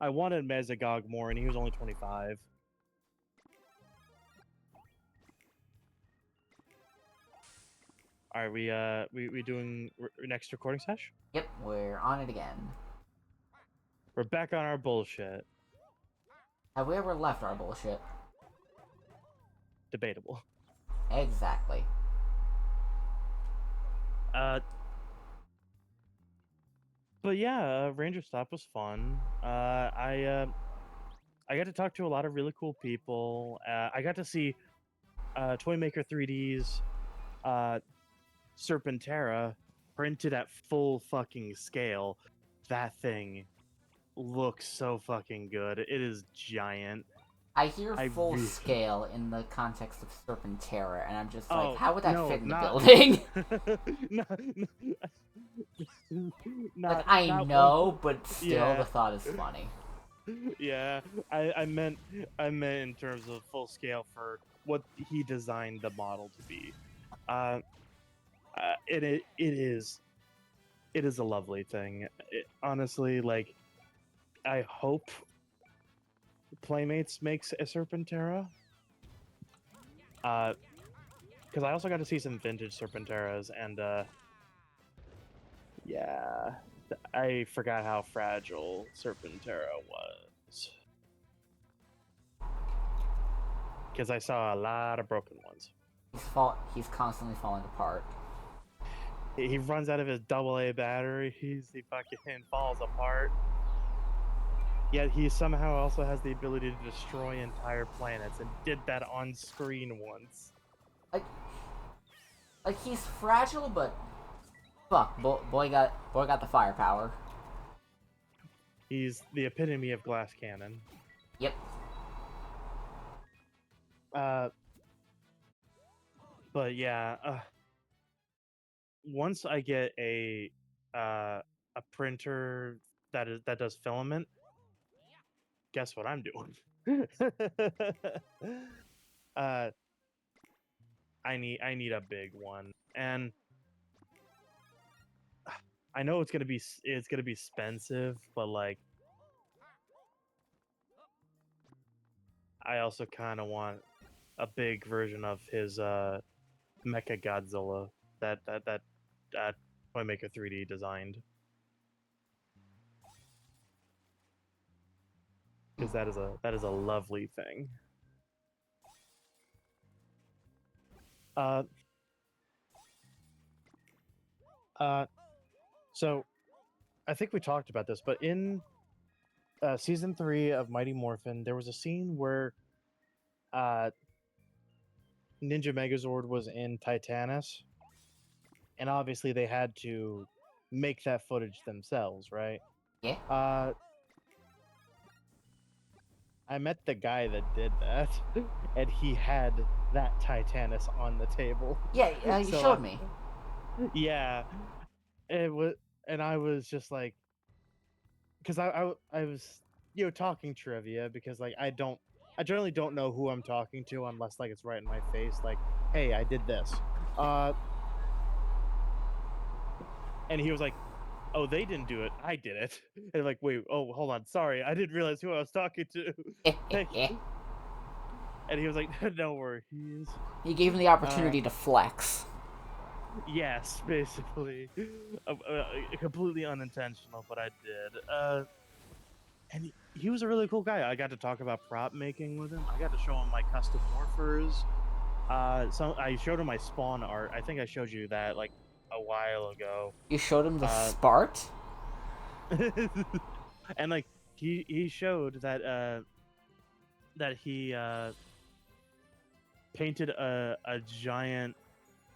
I wanted Mesogog more, and he was only 25. Are we doing next recording sesh? Yep, we're on it again. We're back on our bullshit. Have we ever left our bullshit? Debatable. Exactly. But yeah, Ranger Stop was fun. I got to talk to a lot of really cool people. I got to see Toymaker 3D's Serpentera printed at full fucking scale. That thing looks so fucking good. It is giant. I hear I full really... scale in the context of Serpentera, and I'm just like, Oh, how would that no, fit in the not... building? not, I not know, one... but still, Yeah. the thought is funny. Yeah, I meant in terms of full scale for what he designed the model to be. It is a lovely thing. Honestly, like, I hope Playmates makes a Serpentera. Because I also got to see some vintage Serpenteras, and yeah, I forgot how fragile Serpentera was. Because I saw a lot of broken ones. He's constantly falling apart. He runs out of his AA battery. He fucking falls apart. Yet he somehow also has the ability to destroy entire planets, and did that on screen once. Like he's fragile, but fuck, boy got the firepower. He's the epitome of glass cannon. Yep. But yeah, once I get a printer that does filament, guess what I'm doing? I need a big one, and I know it's gonna be expensive, but like, I also kind of want a big version of his Mecha Godzilla that Toymaker 3D designed, because that is a lovely thing. So I think we talked about this, but in season 3 of Mighty Morphin, there was a scene where Ninja Megazord was in Titanus, and obviously they had to make that footage themselves, right? Yeah. I met the guy that did that, and he had that Titanus on the table. Yeah, you showed me. Yeah, it was, and I was just like, because I was talking trivia, because like I generally don't know who I'm talking to unless like it's right in my face, like, hey, I did this, and he was like, oh, they didn't do it, I did it. And I'm like, wait, oh, hold on, sorry, I didn't realize who I was talking to. And he was like, no worries. You gave him the opportunity to flex. Yes, basically. Completely unintentional, but I did. And he was a really cool guy. I got to talk about prop making with him. I got to show him my custom morphers. So I showed him my spawn art. I think I showed you that like a while ago. You showed him the Spart? And like he showed that that he painted a giant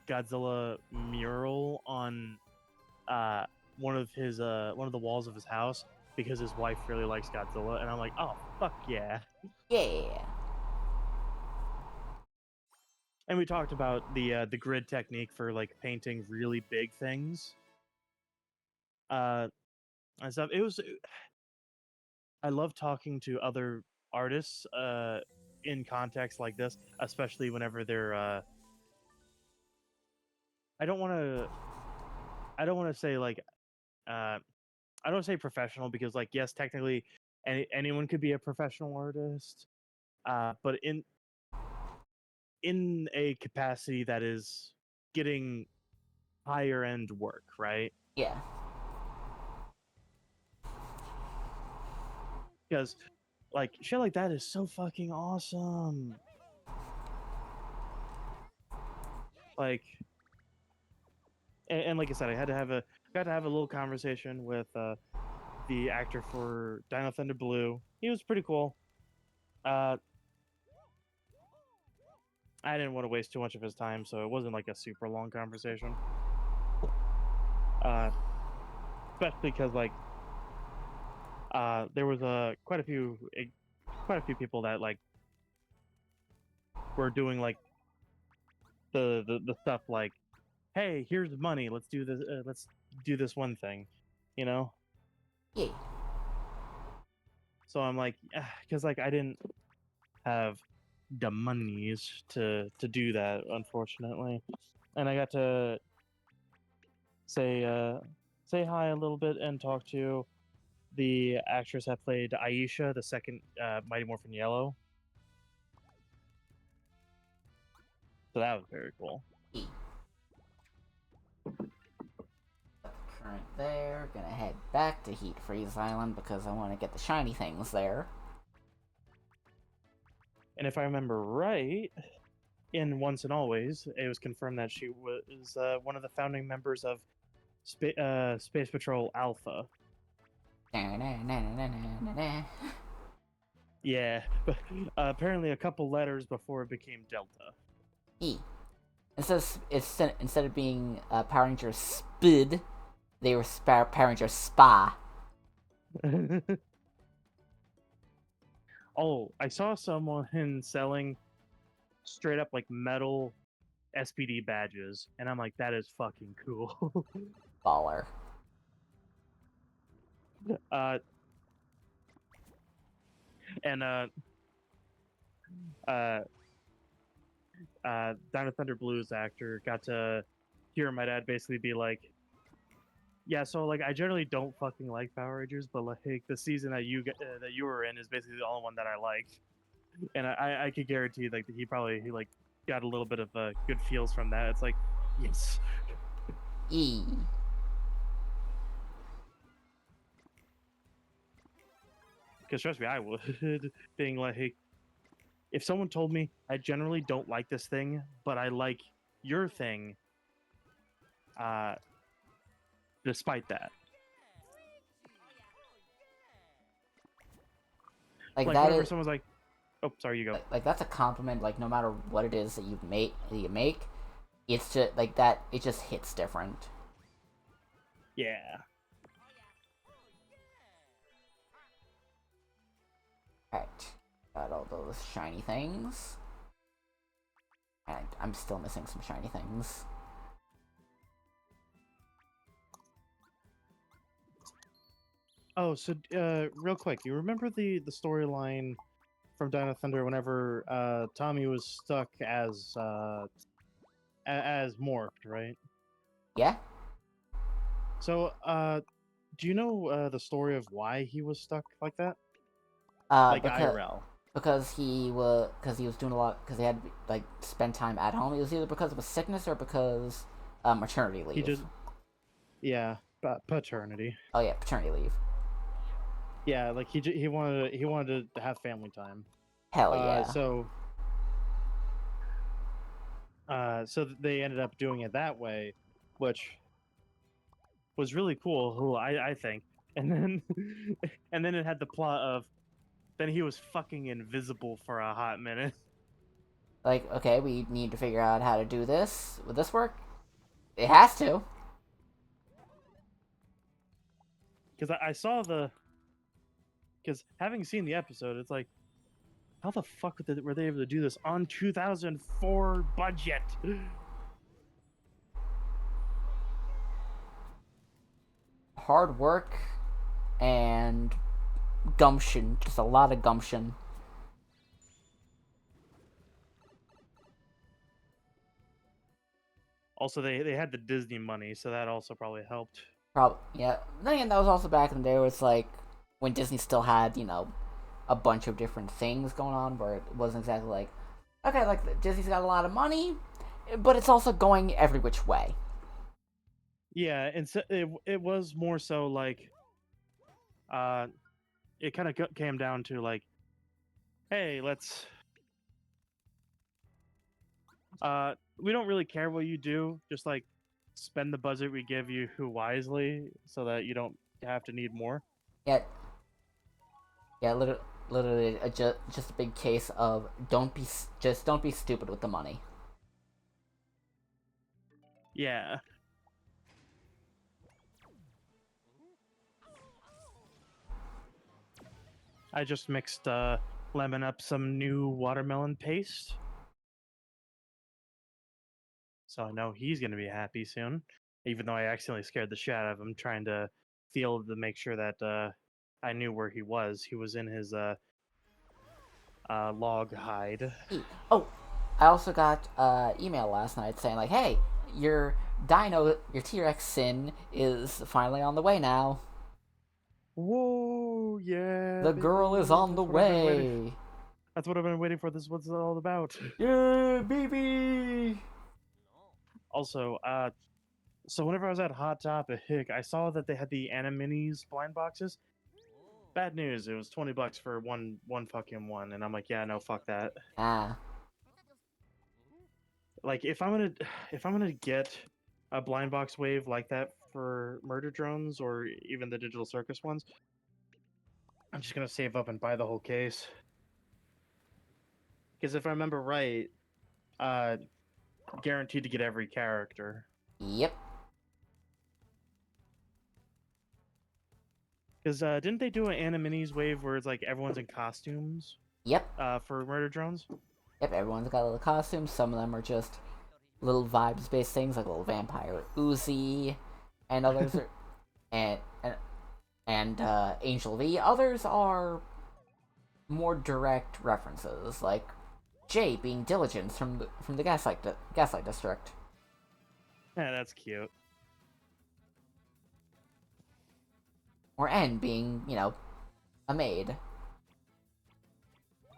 Godzilla mural on one of the walls of his house, because his wife really likes Godzilla, and I'm like, oh, fuck yeah. Yeah. And we talked about the grid technique for like painting really big things. And stuff. I love talking to other artists in context like this, especially whenever they're I don't want to say like I don't say professional, because like, yes, technically anyone could be a professional artist, but in a capacity that is getting higher end work, right? Yeah. Because like shit like that is so fucking awesome. Like, and like I said, I got to have a little conversation with the actor for Dino Thunder Blue. He was pretty cool. I didn't want to waste too much of his time, so it wasn't like a super long conversation. Especially because like there was quite a few people that like were doing like the stuff like, hey, here's money, let's do this one thing, you know. Yeah. So I'm like, because like I didn't have the monies to do that, unfortunately, and I got to say say hi a little bit and talk to the actress that played Aisha, the second Mighty Morphin Yellow. So that was very cool. E. Current there. Gonna head back to Heat Freeze Island because I want to get the shiny things there. And if I remember right, in Once and Always, it was confirmed that she was one of the founding members of Space Patrol Alpha. Yeah, but apparently a couple letters before it became Delta. E. Instead of being Power Ranger Spid, they were Power Ranger Spa. Oh, I saw someone selling straight up like metal SPD badges, and I'm like, that is fucking cool. Baller. And Dino Thunder Blues actor got to hear my dad basically be like, yeah, so like I generally don't fucking like Power Rangers, but like the season that you were in is basically the only one that I liked, and I could guarantee like he like got a little bit of good feels from that. It's like, yes. E. Because trust me, I would. Being like, hey, if someone told me I generally don't like this thing, but I like your thing, despite that. Like Like that whenever is someone's like, "Oh, sorry, you go." like that's a compliment. Like no matter what it is that you make, it's just like that. It just hits different. Yeah. Alright, got all those shiny things. And I'm still missing some shiny things. Oh, so real quick, you remember the storyline from Dino Thunder whenever Tommy was stuck as morphed, right? Yeah? So do you know the story of why he was stuck like that? Like Because IRL. he was doing a lot because he had to like spend time at home. It was either because of a sickness or because maternity leave. He just yeah, paternity. Oh yeah, paternity leave. Yeah, like he wanted to have family time. Hell yeah. So they ended up doing it that way, which was really cool. I think. And then and then it had the plot of then he was fucking invisible for a hot minute. Like, okay, we need to figure out how to do this. Will this work? It has to. Because I saw because having seen the episode, it's like, how the fuck were they able to do this on 2004 budget? Hard work and gumption. Just a lot of gumption. Also, they had the Disney money, so that also probably helped. Yeah. Then again, that was also back in the day where it's like, when Disney still had, a bunch of different things going on, where it wasn't exactly like, okay, like Disney's got a lot of money, but it's also going every which way. Yeah, and so it was more so like, it kind of came down to like, hey, we don't really care what you do, just like spend the budget we give you wisely, so that you don't have to need more. Yeah, yeah, literally, just a big case of don't be stupid with the money. Yeah, I just mixed lemon up some new watermelon paste, so I know he's gonna be happy soon. Even though I accidentally scared the shit out of him, trying to feel to make sure that I knew where he was. He was in his log hide. Oh, I also got email last night saying like, hey, your your T-Rex sin is finally on the way now. Whoa, yeah, The girl is baby. on the way. That's what I've been waiting for. This is what it's all about. Yeah, baby. Also, so whenever I was at Hot Topic, I saw that they had the Animini's blind boxes. Bad news. It was $20 for one fucking one, and I'm like, yeah, no, fuck that. Ah, Like, if I'm gonna get a blind box wave like that for murder drones or even the digital circus ones, I'm just gonna save up and buy the whole case. Because if I remember right, uh, guaranteed to get every character. yep. Because didn't they do an Animini's wave where it's like everyone's in costumes? Yep. For murder drones. Yep, everyone's got little costumes. Some of them are just little vibes-based things, like little vampire Uzi, and others are, and Angel V. Others are more direct references, like Jay being Diligence from the Gaslight District, Yeah, that's cute. or N being a maid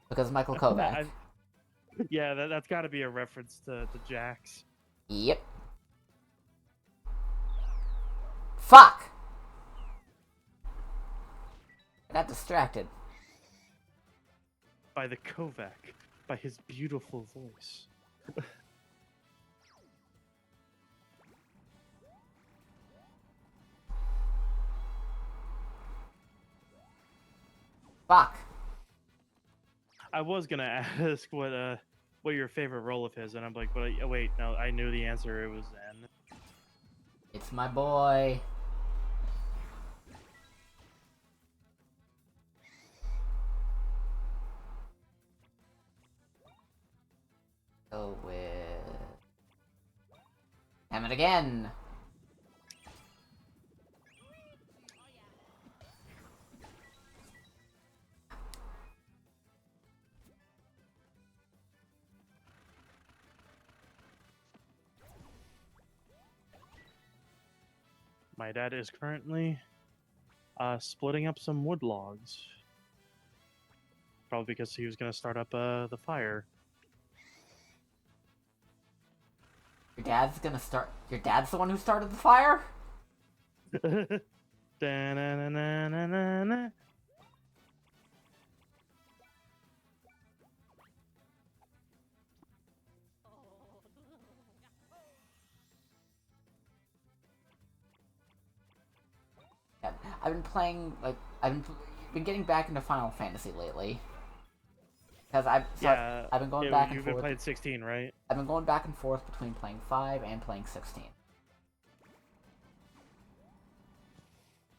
because Michael Kovac. Yeah, that's got to be a reference to Jax. Yep. Fuck! I got distracted. By the Kovac, by his beautiful voice. Fuck. I was gonna ask what your favorite role of his, and I'm like, but wait, no, I knew the answer. It was N. It's my boy. Go with Hammond again. My dad is currently splitting up some wood logs. Probably because he was gonna start up the fire. Your dad's gonna start. Your dad's the one who started the fire? Da-na-na-na-na-na. Yeah, I've been playing, like, been getting back into Final Fantasy lately. Because I've been going back and You've forth. been playing 16, right? I've been going back and forth between playing 5 and playing 16.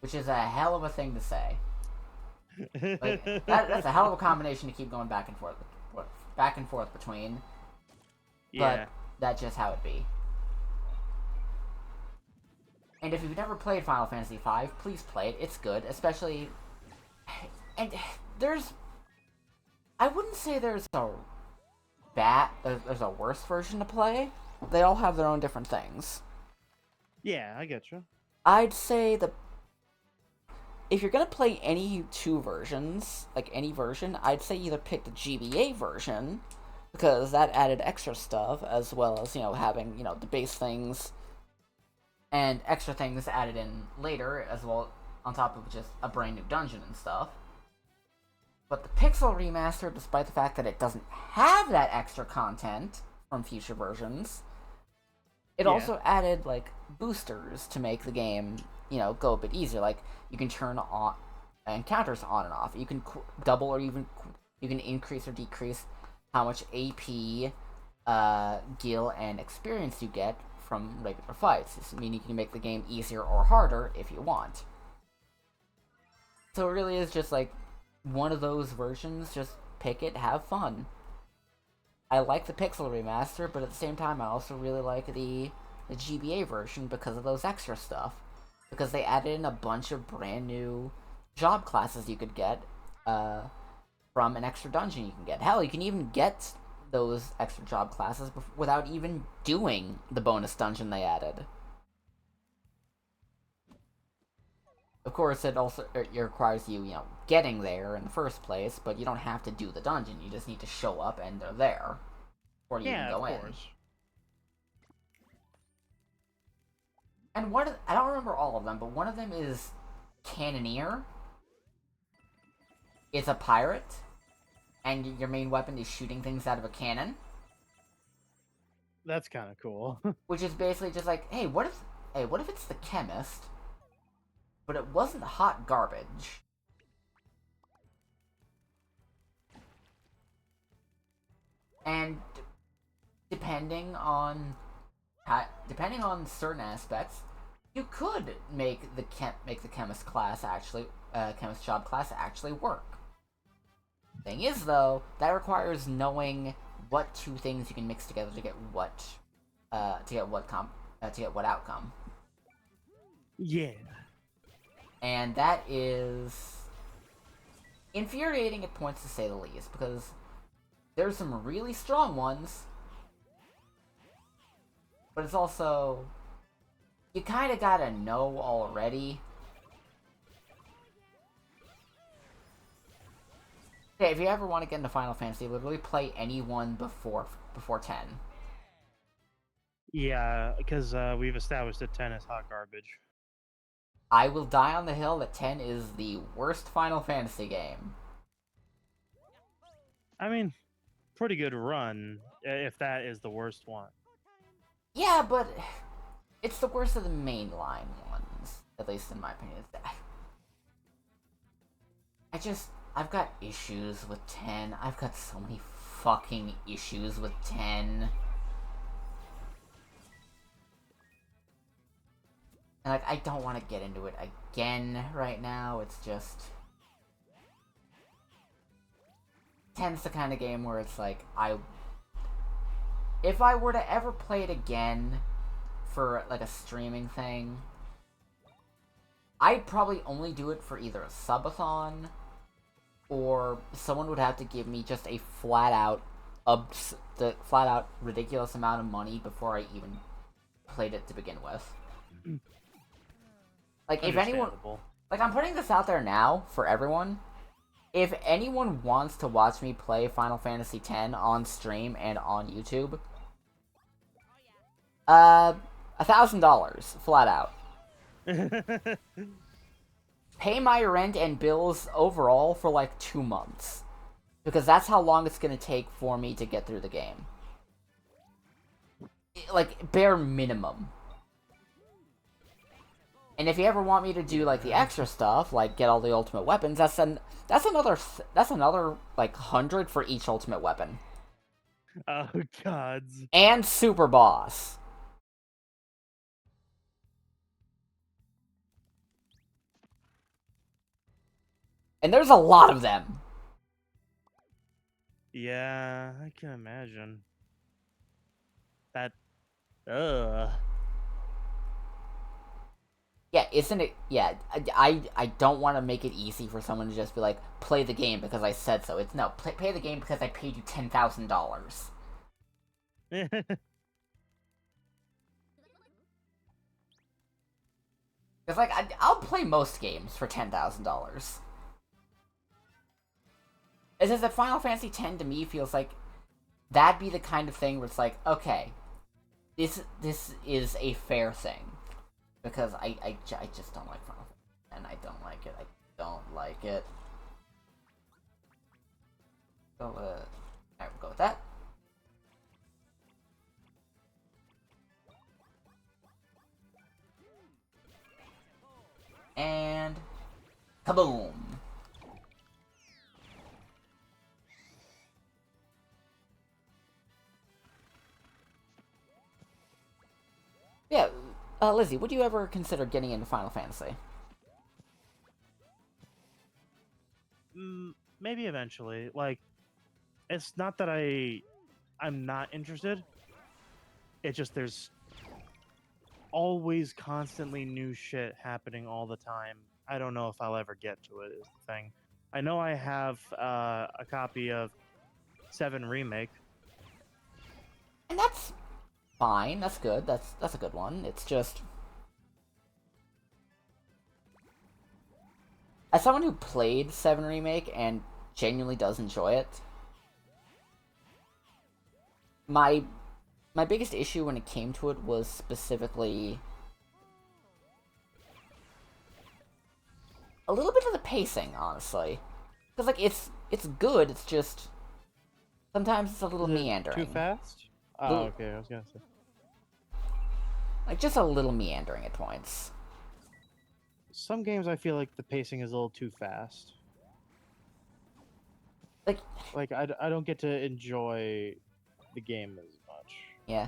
Which is a hell of a thing to say. Like, that's a hell of a combination to keep going back and forth between. Yeah. But that's just how it be. And if you've never played Final Fantasy V, please play it. It's good, especially... And I wouldn't say there's a worse version to play. They all have their own different things. Yeah, I get you. I'd say if you're gonna play any two versions, like any version, I'd say either pick the GBA version, because that added extra stuff, as well as, having, the base things and extra things added in later, as well, on top of just a brand new dungeon and stuff. But the Pixel Remaster, despite the fact that it doesn't have that extra content from future versions, it also added, like, boosters to make the game, go a bit easier. Like, you can turn on encounters on and off. You can double or even you can increase or decrease how much AP, gil, and experience you get from regular fights. This means you can make the game easier or harder if you want. So it really is just like one of those versions. Just pick it, have fun. I like the Pixel Remaster, but at the same time, I also really like the GBA version because of those extra stuff. Because they added in a bunch of brand new job classes you could get from an extra dungeon you can get. Hell, you can even get those extra job classes without even doing the bonus dungeon they added. Of course, it requires you, getting there in the first place, but you don't have to do the dungeon. You just need to show up and they're there. Or you can go in. And I don't remember all of them, but one of them is Cannoneer. It's a pirate, and your main weapon is shooting things out of a cannon. That's kind of cool. Which is basically just like, hey, what if it's the chemist, but it wasn't hot garbage? And depending on certain aspects, you could make the chemist class chemist job class actually work. Thing is, though, that requires knowing what two things you can mix together to get what outcome. Yeah. And that is infuriating at points, to say the least, because there's some really strong ones, but it's also, you kind of gotta know already. Okay, if you ever want to get into Final Fantasy, literally play any one before 10. Yeah, because we've established that 10 is hot garbage. I will die on the hill that 10 is the worst Final Fantasy game. I mean, pretty good run, if that is the worst one. Yeah, but it's the worst of the mainline ones, at least in my opinion. I've got issues with 10. I've got so many fucking issues with 10. And, like, I don't want to get into it again right now. It's just, 10's the kind of game where it's like, if I were to ever play it again for, like, a streaming thing, I'd probably only do it for either a subathon, or someone would have to give me just a flat-out ridiculous amount of money before I even played it to begin with. Like, if anyone, like, I'm putting this out there now for everyone. If anyone wants to watch me play Final Fantasy X on stream and on YouTube, $1,000 flat out. Pay my rent and bills overall for like 2 months, because that's how long it's gonna take for me to get through the game. Like, bare minimum. And if you ever want me to do like the extra stuff, like get all the ultimate weapons, that's another like 100 for each ultimate weapon. Oh gods. And super boss. And there's a lot of them. Yeah, I can imagine. That, Yeah, isn't it? Yeah, I don't want to make it easy for someone to just be like, play the game because I said so. It's no, pay the game because I paid you $10,000. It's like, I'll play most games for $10,000. It's just that Final Fantasy X to me feels like that'd be the kind of thing where it's like, okay, this is a fair thing. Because I just don't like Final Fantasy, and I don't like it. I don't like it. So, alright, we'll go with that. And kaboom! Yeah, Lizzie, would you ever consider getting into Final Fantasy? Maybe eventually. Like, it's not that I'm not interested. It's just there's always constantly new shit happening all the time. I don't know if I'll ever get to it, is the thing. I know I have a copy of 7 Remake. And that's fine. That's good. That's a good one. It's just, as someone who played 7 Remake and genuinely does enjoy it, my biggest issue when it came to it was specifically a little bit of the pacing, honestly. Because, like, it's good, it's just sometimes it's a little meandering. Too fast? Oh, okay, I was gonna say. Like, just a little meandering at points. Some games I feel like the pacing is a little too fast. Like I don't get to enjoy the game as much. Yeah.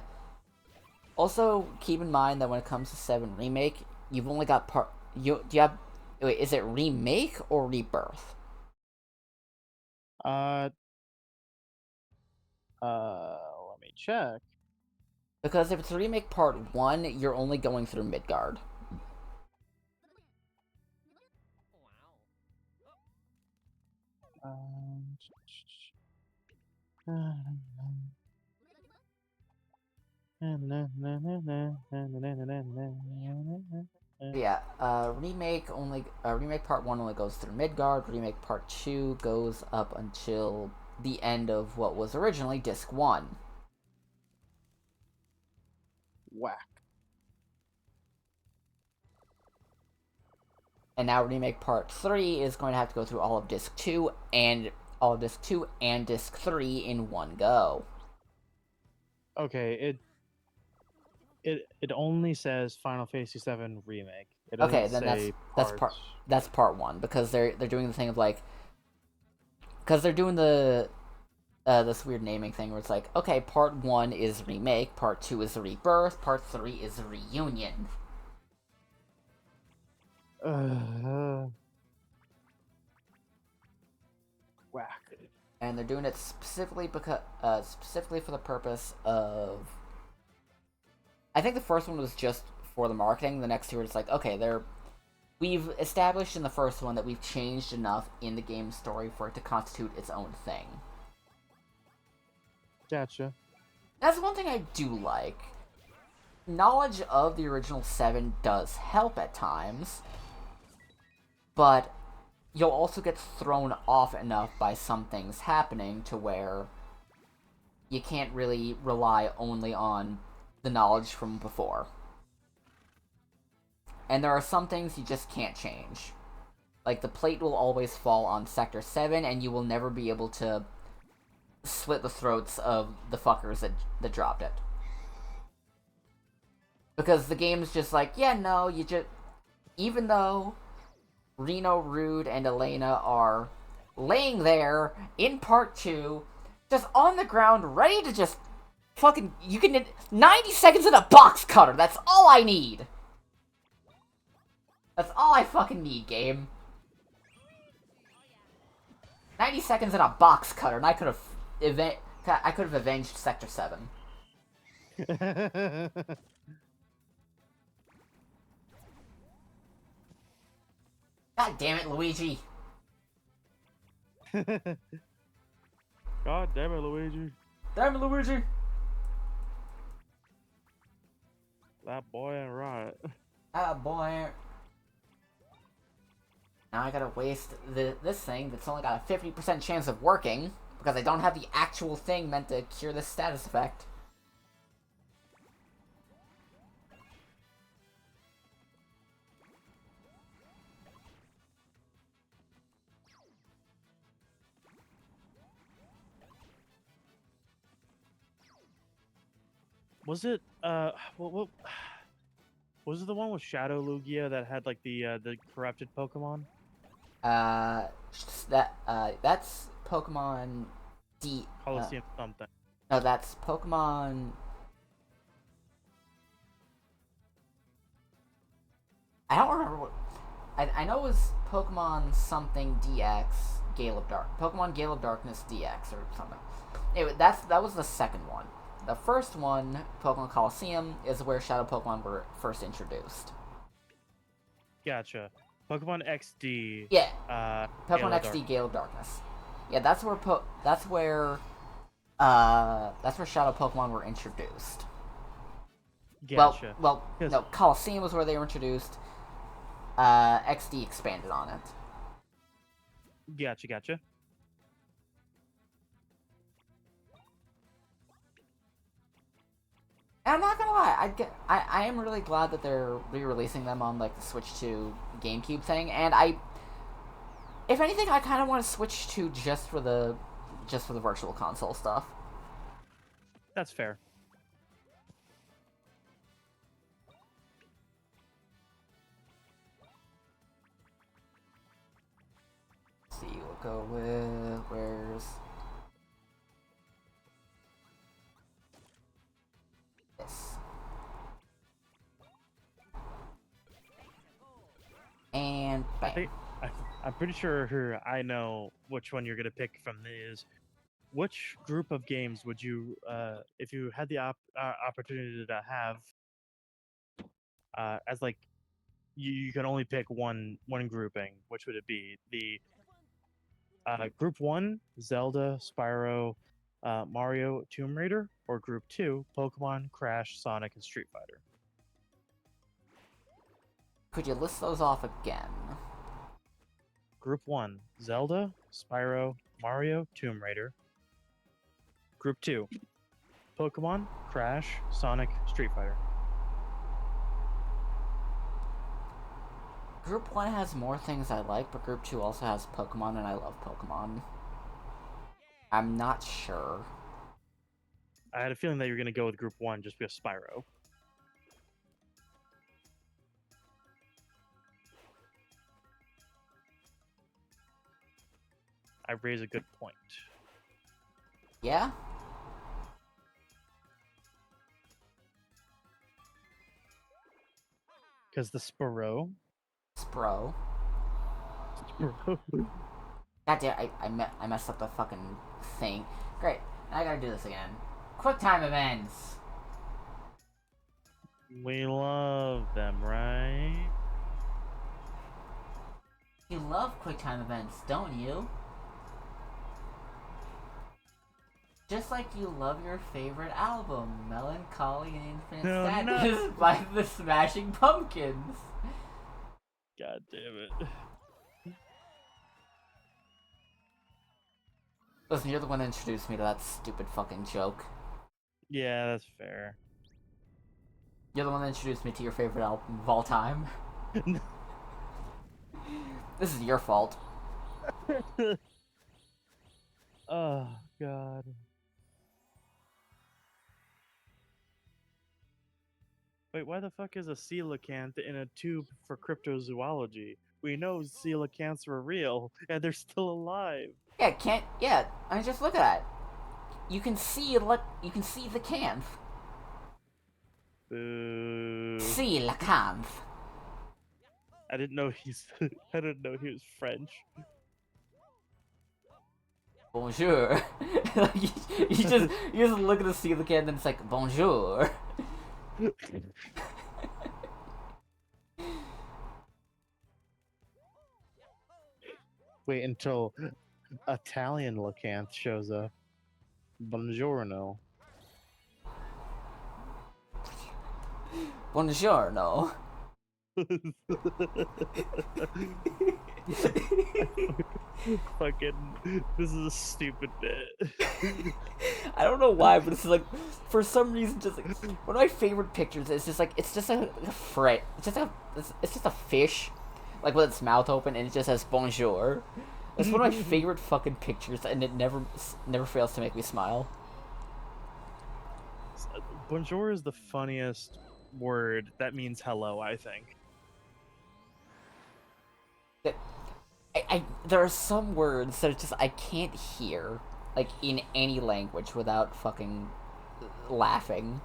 Also, keep in mind that when it comes to 7 Remake, you've only got do you have... Wait, is it Remake or Rebirth? Let me check. Because if it's Remake Part 1, you're only going through Midgard. Yeah, Remake Part 1 only goes through Midgard, Remake Part 2 goes up until the end of what was originally Disc 1. Whack. And now Remake Part 3 is going to have to go through all of Disc 2 and Disc 3 in one go. Okay, it only says Final Fantasy VII Remake. It Okay, doesn't then say that's part 1, because they're doing the thing of like, because they're doing the this weird naming thing where it's like, okay, Part 1 is Remake, Part 2 is Rebirth, Part 3 is Reunion. Whack. And they're doing it specifically because specifically for the purpose of, I think the first one was just for the marketing. The next two are just like, okay, we've established in the first one that we've changed enough in the game story for it to constitute its own thing. Gotcha. That's one thing I do like. Knowledge of the original 7 does help at times, but you'll also get thrown off enough by some things happening to where you can't really rely only on the knowledge from before. And there are some things you just can't change. Like, the plate will always fall on Sector 7, and you will never be able to slit the throats of the fuckers that dropped it. Because the game's just like, yeah, no, you just... Even though Reno, Rude, and Elena are laying there in Part 2, just on the ground, ready to just fucking... You can get 90 seconds in a box cutter! That's all I need! That's all I fucking need, game. 90 seconds in a box cutter, and I could have avenged Sector 7. God damn it, Luigi. God damn it, Luigi. Damn it, Luigi. That boy ain't right. Ah, boy. Now I gotta waste this thing that's only got a 50% chance of working because I don't have the actual thing meant to cure this status effect. Was it what was it the one with Shadow Lugia that had like the corrupted Pokemon? Uh, that's Pokemon D. Coliseum something. No, that's Pokemon. I don't remember what. I know it was Pokemon something DX Gale of Dark. Pokemon Gale of Darkness DX or something. Anyway, that was the second one. The first one, Pokemon Coliseum, is where Shadow Pokemon were first introduced. Gotcha. Pokemon XD. Yeah. Gale Pokemon of XD Dark. Gale of Darkness. Yeah, that's where Shadow Pokemon were introduced. Gotcha. Well, Yes. no, Coliseum was where they were introduced. XD expanded on it. Gotcha. And I'm not gonna lie, I am really glad that they're re-releasing them on like the Switch 2 GameCube thing, and if anything, I kind of want to switch to just for the Virtual Console stuff. That's fair. Let's see, we'll go with where's this. And bam. I'm pretty sure I know which one you're gonna pick from these. Which group of games would you, if you had the opportunity to have, as like you can only pick one grouping? Which would it be? The Group 1, Zelda, Spyro, Mario, Tomb Raider, or Group 2, Pokemon, Crash, Sonic, and Street Fighter? Could you list those off again? Group 1, Zelda, Spyro, Mario, Tomb Raider. Group 2, Pokemon, Crash, Sonic, Street Fighter. Group 1 has more things I like, but Group 2 also has Pokemon, and I love Pokemon. I'm not sure. I had a feeling that you were going to go with Group 1 just because Spyro. I raise a good point. Yeah? Because the Spyro. Spro. God damn, I messed up the fucking thing. Great, now I gotta do this again. Quick time events! We love them, right? You love quick time events, don't you? Just like you love your favorite album, Melancholy and Infinite Sadness by the Smashing Pumpkins. God damn it. Listen, you're the one that introduced me to that stupid fucking joke. Yeah, that's fair. You're the one that introduced me to your favorite album of all time. This is your fault. Oh, God. Wait, why the fuck is a coelacanth in a tube for cryptozoology? We know coelacanths were real, and they're still alive. Yeah, I mean, just look at that. You can see the canth. Boo. See la canth. I didn't know I didn't know he was French. Bonjour. Like, you just look at the coelacanth and it's like bonjour. Wait until Italian lacanth shows up. Buongiorno. Buongiorno. Fucking, this is a stupid bit. I don't know why, but it's like for some reason just like one of my favorite pictures is just like it's just a fret. It's just a fish, like with its mouth open and it just says bonjour. It's one of my favorite fucking pictures, and it never fails to make me smile. Bonjour is the funniest word that means hello, I think. There are some words that just I can't hear like in any language without fucking laughing.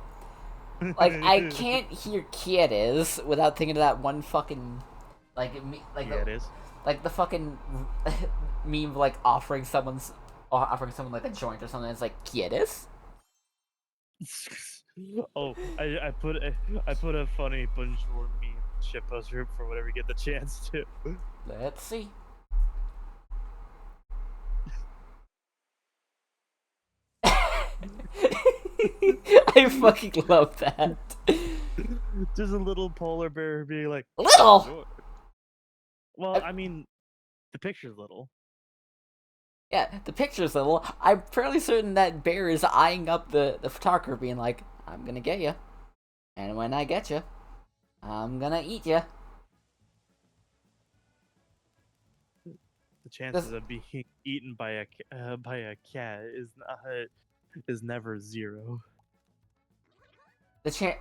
Like I can't hear "quieres" without thinking of that one fucking Yeah, it is. like the fucking meme of, like offering someone like a joint or something. It's like "quieres." Oh, I put a funny bonjour meme shitpost group for whenever you get the chance to. Let's see. I fucking love that. Just a little polar bear being like, Little. "Bonjour." Well, I mean, the picture's little. Yeah, the picture's little. I'm fairly certain that bear is eyeing up the photographer, being like, "I'm gonna get you, and when I get you, I'm gonna eat you." The chances of being eaten by a cat is never zero. The chance,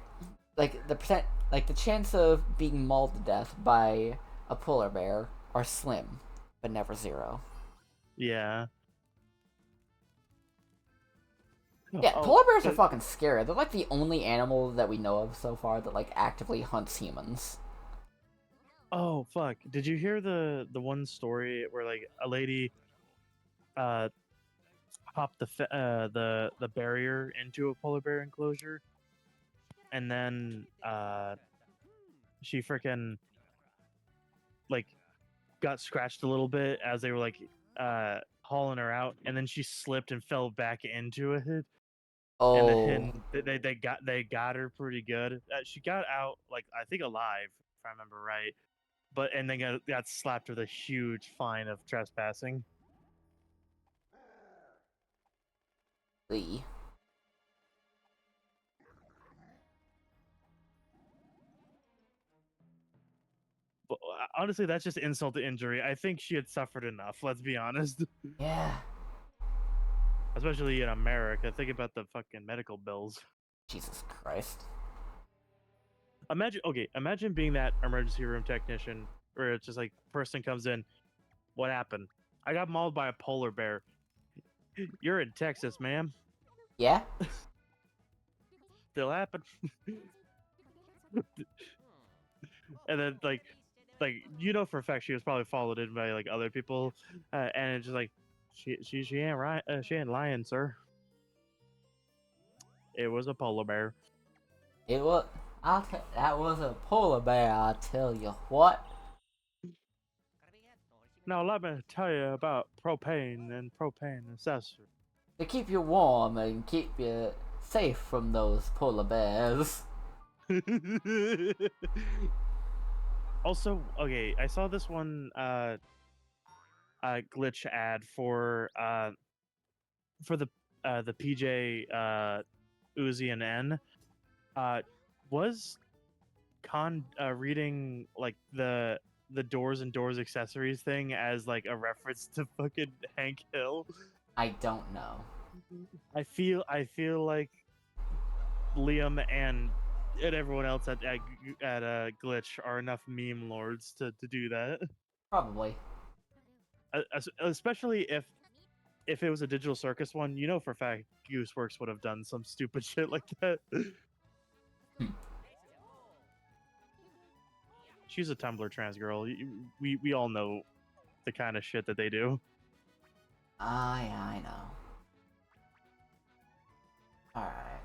the chance of being mauled to death by a polar bear are slim, but never zero. Yeah. Yeah, Oh, polar bears are fucking scary. They're like the only animal that we know of so far that like actively hunts humans. oh fuck! Did you hear the one story where like a lady uh popped the barrier into a polar bear enclosure, and then she freaking like got scratched a little bit as they were like hauling her out, and then she slipped and fell back into it, and Oh, then they got her pretty good. She got out like I think alive if I remember right, but and then got slapped with a huge fine of trespassing. Lee. But honestly, that's just insult to injury. I think she had suffered enough. Let's be honest. Yeah. Especially in America. Think about the fucking medical bills. Jesus Christ. Imagine being that emergency room technician where it's just like person comes in, what happened? I got mauled by a polar bear. You're in Texas, ma'am. Yeah. Still happen. And then like you know for a fact she was probably followed in by like other people, and it's just like she ain't right. She ain't lying, sir. It was a polar bear. It was. That was a polar bear. I'll tell you what. Now let me tell you about propane and propane accessories. To keep you warm and keep you safe from those polar bears. Also, okay, I saw this one glitch ad for the PJ Uzi and N. Was reading like the doors and doors accessories thing as like a reference to fucking Hank Hill? I don't know. I feel like Liam and everyone else at Glitch are enough meme lords to do that. Probably. Especially if it was a Digital Circus one, you know for a fact Gooseworks would have done some stupid shit like that. She's a Tumblr trans girl. We all know the kind of shit that they do. Yeah, I know. Alright.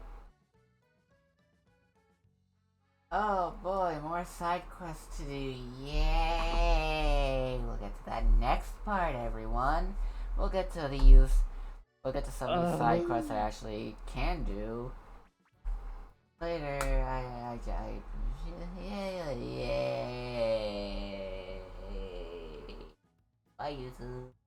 Oh boy, more side quests to do. Yay! We'll get to that next part, everyone. We'll get to some of these side quests I actually can do later. Yay! Bye, YouTube.